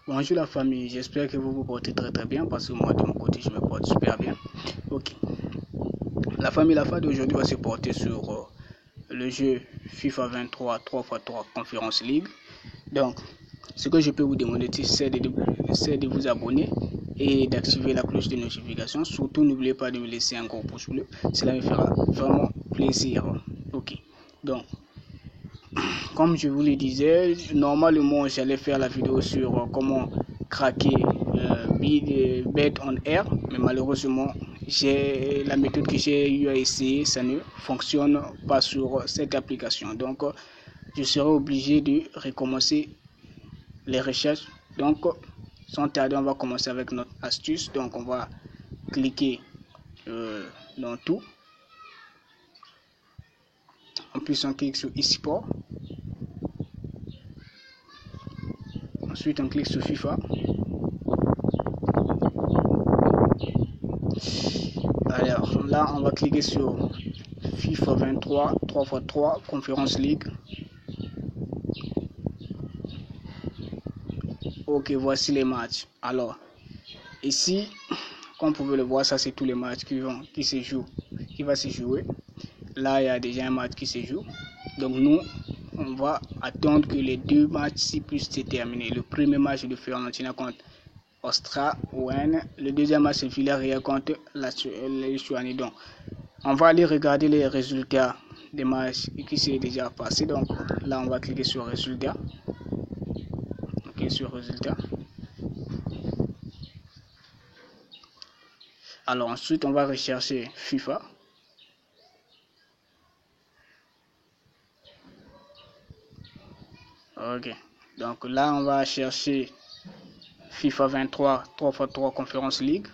Bonjour la famille, j'espère que vous vous portez très bien parce que moi de mon côté je me porte super bien. Ok, la famille, la fin d'aujourd'hui va se porter sur le jeu FIFA 23 3x3 Conference League. Donc ce que je peux vous demander c'est de vous abonner et d'activer la cloche de notification. Surtout n'oubliez pas de me laisser un gros pouce bleu, cela me fera vraiment plaisir. Ok, donc comme je vous le disais, normalement j'allais faire la vidéo sur comment craquer Bet on Air, mais malheureusement la méthode que j'ai eu à essayer, ça ne fonctionne pas sur cette application. Donc je serai obligé de recommencer les recherches. Donc sans tarder, on va commencer avec notre astuce. Donc on va cliquer dans tout. En plus on clique sur eSport. Ensuite on clique sur FIFA. Alors là on va cliquer sur FIFA 23 3x3 Conference League. Ok, voici les matchs. Alors ici, comme vous pouvez le voir, ça c'est tous les matchs qui va se jouer. Là il y a déjà un match qui se joue. Donc nous on va attendre que les deux matchs puissent se terminer. Le premier match de Fiorentina contre Ostra Wen, le deuxième match c'est Villarreal contre la Lituanie. Donc on va aller regarder les résultats des matchs qui s'est déjà passé. Donc là on va cliquer sur résultats. Ok, sur résultats. Alors ensuite on va rechercher FIFA. Ok, donc là on va chercher FIFA 23 3x3 Conference League.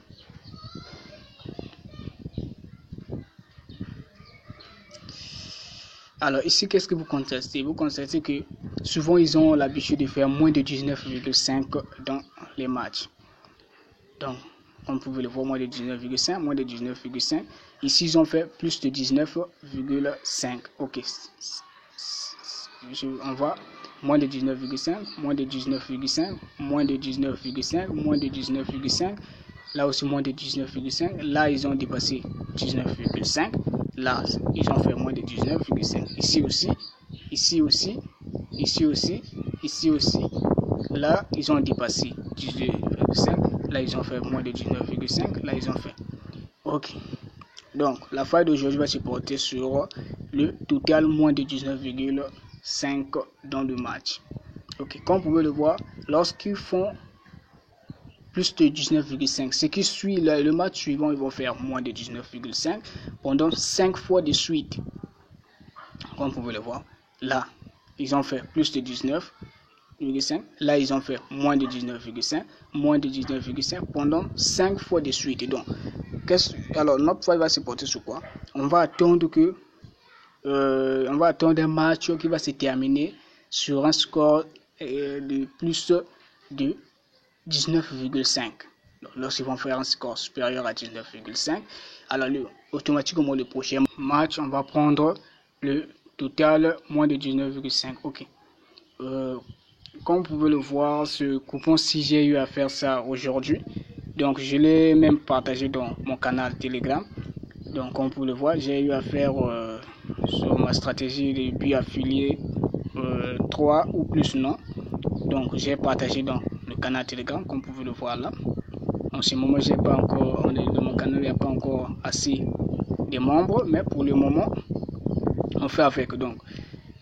Alors ici, qu'est-ce que vous constatez? Vous constatez que souvent ils ont l'habitude de faire moins de 19,5 dans les matchs. Donc comme vous pouvez le voir, moins de 19,5, moins de 19,5. Ici ils ont fait plus de 19,5. Ok, on voit moins de 19,5, moins de 19,5, moins de 19,5, moins de 19,5. Là aussi moins de 19,5. Là ils ont dépassé 19,5. Là ils ont fait moins de 19,5. Ici aussi, ici aussi, ici aussi, ici aussi. Là ils ont dépassé 19,5. Là ils ont fait moins de 19,5. Là ils ont fait. Ok. Donc la faille d'aujourd'hui va se porter sur le total moins de 19,5 dans le match. Ok, comme vous pouvez le voir, lorsqu'ils font plus de 19,5, ce qui suit le match suivant, ils vont faire moins de 19,5 pendant 5 fois de suite. Comme vous pouvez le voir, là ils ont fait plus de 19,5, là ils ont fait moins de 19,5, moins de 19,5 pendant 5 fois de suite. Et donc alors notre faille va se porter sur quoi? On va attendre un match qui va se terminer sur un score de plus de 19,5. Lorsqu'ils vont faire un score supérieur à 19,5, alors automatiquement le prochain match on va prendre le total moins de 19,5. ok, comme vous pouvez le voir, ce coupon, si j'ai eu à faire ça aujourd'hui, donc je l'ai même partagé dans mon canal Telegram. Donc comme vous pouvez le voir, j'ai eu à faire sur ma stratégie de but affilié 3 ou plus non. Donc j'ai partagé dans le canal Telegram, comme vous pouvez le voir là. En ce moment, j'ai pas encore, dans mon canal, il n'y a pas encore assez de membres, mais pour le moment, on fait avec. Donc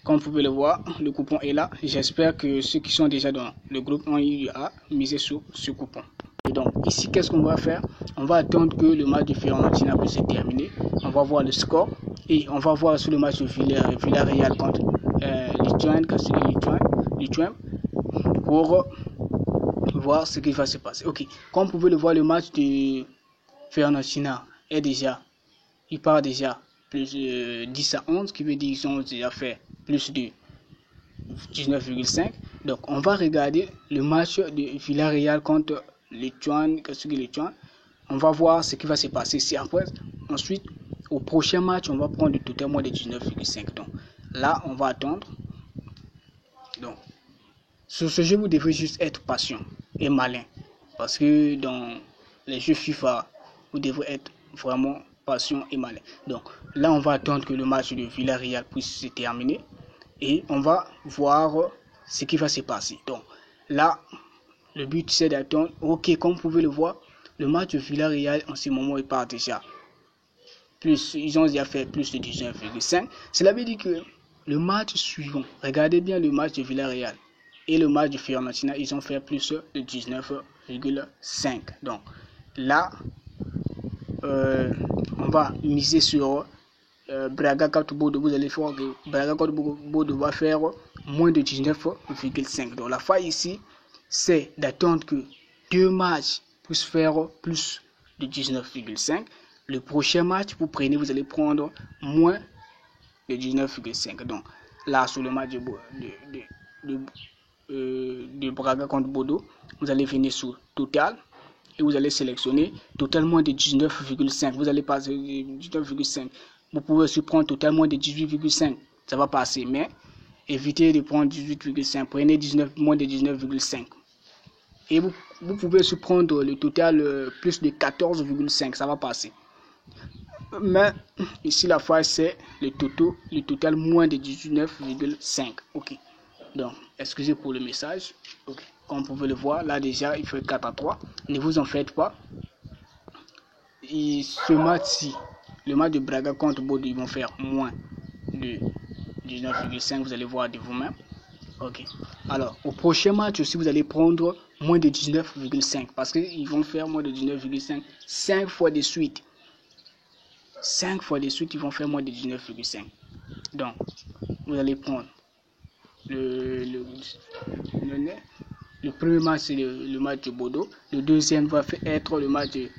comme vous pouvez le voir, le coupon est là. J'espère que ceux qui sont déjà dans le groupe ont eu à miser sur ce coupon. Et donc ici, qu'est-ce qu'on va faire? On va attendre que le match de Fiorentina puisse se terminer. On va voir le score et on va voir sur le match de Villarreal contre Lituanie pour voir ce qui va se passer. Ok, comme vous pouvez le voir, le match de Fiorentina est déjà, il part déjà plus de 10 à 11, qui veut dire qu'ils ont déjà fait plus de 19,5. Donc on va regarder le match de Villarreal contre Lituanie. On va voir ce qui va se passer ici après. Ensuite, au prochain match, on va prendre le total moins de 19,5. Donc là, on va attendre. Donc Sur ce jeu, vous devez juste être patient et malin. Parce que dans les jeux FIFA, vous devrez être vraiment patient et malin. Donc là, on va attendre que le match de Villarreal puisse se terminer. Et on va voir ce qui va se passer. Donc là, le but c'est d'attendre. Ok, comme vous pouvez le voir, le match de Villarreal en ce moment il part déjà. Ils ont déjà fait plus de 19,5. Cela veut dire que le match suivant, regardez bien le match de Villarreal et le match de Fiorentina, ils ont fait plus de 19,5. Donc là, on va miser sur Braga contre Bodo. Vous allez voir que Braga contre Bodo va faire moins de 19,5. Donc la faille ici, c'est d'attendre que deux matchs puissent faire plus de 19,5. Le prochain match, vous allez prendre moins de 19,5. Donc là, sur le match de Braga contre Bodo, vous allez venir sur total et vous allez sélectionner total moins de 19,5. Vous allez passer 19,5. Vous pouvez aussi prendre total moins de 18,5. Ça va passer, mais évitez de prendre 18,5. Prenez moins de 19,5. Et vous pouvez aussi prendre le total plus de 14,5. Ça va passer. Mais ici la fois c'est le total moins de 19,5. Ok. Donc excusez pour le message. Ok. Comme vous pouvez le voir, là déjà il fait 4-3. Ne vous en faites pas. Et ce match-ci, le match de Braga contre Bodo, ils vont faire moins de 19,5. Vous allez voir de vous-même. Ok. Alors au prochain match aussi vous allez prendre moins de 19,5 parce qu'ils vont faire moins de 19,5 5 fois de suite. 5 fois de suite, ils vont faire moins de 19,5. Donc, vous allez prendre le premier match, c'est le match de Bodo. Le deuxième va être le match de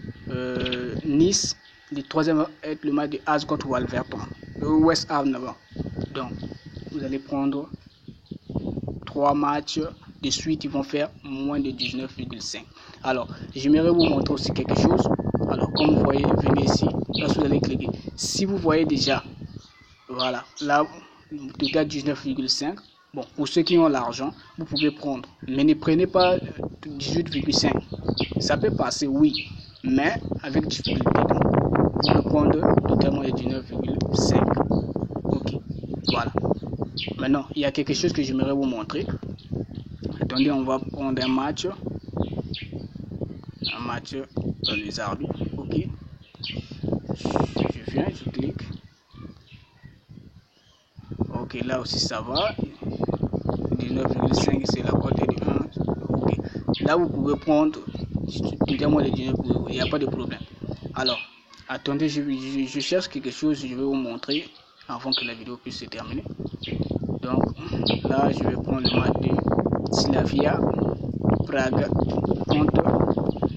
Nice. Le troisième va être le match de AS contre Wolverhampton. West Ham d'abord. Donc, vous allez prendre 3 matchs de suite, ils vont faire moins de 19,5. Alors, j'aimerais vous montrer aussi quelque chose. Alors, comme vous voyez, venez ici, là vous allez cliquer. Si vous voyez déjà, voilà, là, total 19,5. Bon, pour ceux qui ont l'argent, vous pouvez prendre. Mais ne prenez pas 18,5. Ça peut passer, oui, mais avec difficulté. Vous pouvez prendre totalement de 19,5. Ok, voilà. Maintenant, il y a quelque chose que j'aimerais vous montrer. Attendez, on va prendre un match dans les arbitres. Ok, je viens, je clique. Ok, là aussi ça va. 19,5 c'est la cote de 1. Ok, là vous pouvez prendre totalement de 19, il n'y a pas de problème. Alors, attendez, je cherche quelque chose, je vais vous montrer avant que la vidéo puisse se terminer. Donc là, je vais prendre le match de Slavia Prague contre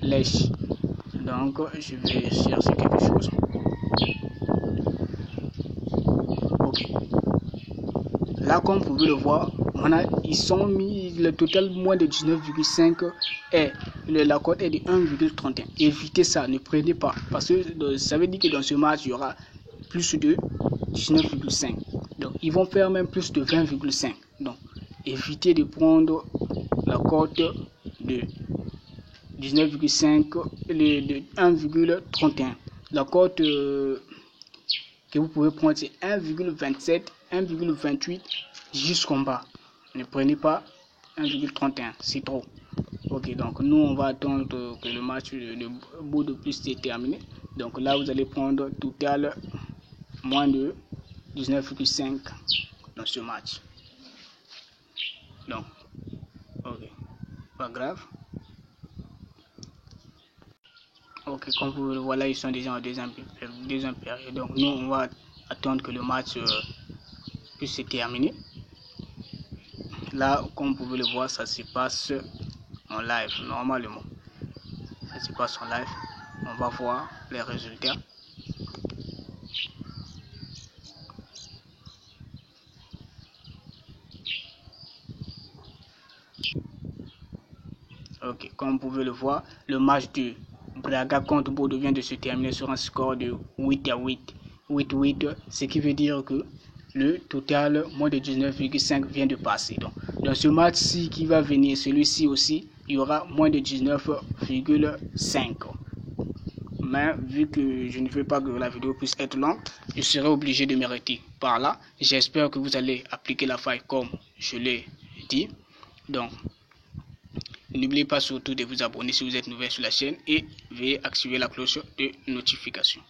Lech. Donc, je vais chercher quelque chose. Ok. Là, comme vous pouvez le voir, ils sont mis le total moins de 19,5 et la cote est de 1,31. Évitez ça, ne prenez pas. Parce que ça veut dire que dans ce match, il y aura plus de 19,5. Donc, ils vont faire même plus de 20,5. Donc, évitez de prendre la cote de 19,5 de 1,31. La cote que vous pouvez prendre, c'est 1,27, 1,28 jusqu'en bas. Ne prenez pas 1,31, c'est trop. Ok, donc nous on va attendre que le match de Bodo puisse se terminer. Donc là vous allez prendre total moins de 19,5 dans ce match. Donc, ok, pas grave. Ok, comme vous le voyez, ils sont déjà en deuxième période. Donc nous on va attendre que le match puisse se terminer. Là, comme vous pouvez le voir, ça se passe en live normalement. Ça se passe en live. On va voir les résultats. Ok, comme vous pouvez le voir, le match de Braga contre Bodo vient de se terminer sur un score de 8-8. 8-8, ce qui veut dire que le total moins de 19,5 vient de passer. Donc, Dans ce match-ci qui va venir, celui-ci aussi, il y aura moins de 19,5. Mais vu que je ne veux pas que la vidéo puisse être longue, je serai obligé de m'arrêter par là. J'espère que vous allez appliquer la faille comme je l'ai dit. Donc, n'oubliez pas surtout de vous abonner si vous êtes nouveau sur la chaîne et veuillez activer la cloche de notification.